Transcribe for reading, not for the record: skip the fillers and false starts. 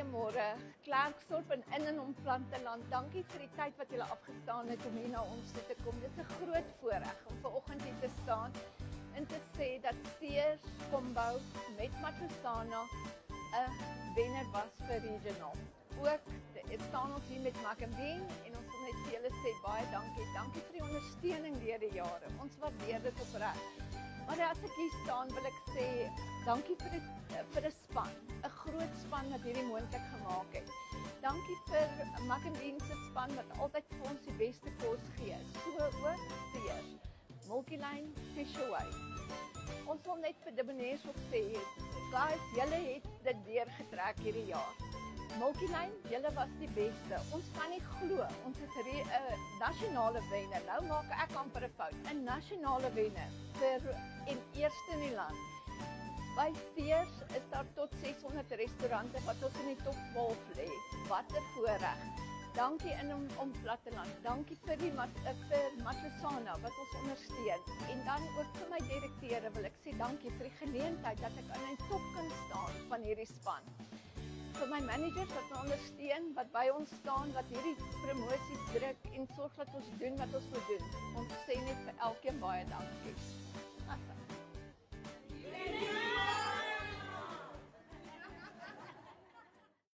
Goeiemôre, Klerksdorp en in hom Planteland. Dankie vir die tyd wat julle afgestaan het om hier na ons toe te kom. Dit is 'n groot voorreg om vanoggend hier te staan en te sê dat Steers Kombou met Matlosana 'n wenner was vir regional. Ook staan ons hier met Mackenzie en ons wil net vir julle sê baie dankie. Dankie vir die ondersteuning deur die jare. Ons waardeer dit opreg. Maar as ek hier staan, wil ek sê dankie vir 'n span, 'n groot span wat hierdie moontlik gemaak het. Dankie vir Mackenzie se span wat altyd vir ons die beste kos gee. So ook Steers, Multilyn, Fisherway. Ons wil net vir die meneers ook sê, guys, julle het dit deurgetrek hierdie jaar. Multilyn, julle was die beste. Ons kan nie glo, ons is 'n nasionale wenner. Nou maak ek amper 'n fout. 'n Nasionale wenner en eerste in die land. By Steers is daar tot 600 restaurante wat ons in die top 12 lê. Wat 'n voorreg. Dankie in om Platteland. Dankie vir Matlosana wat ons ondersteun. En dan ook vir my direkteure wil ek sê dankie vir die geleentheid dat ek aan die top kan staan van hierdie span. Vir my managers wat my ondersteun, wat by ons staan, wat hierdie promosies druk en sorg dat ons doen wat ons moet doen. Ons sê net vir elkeen baie dankie.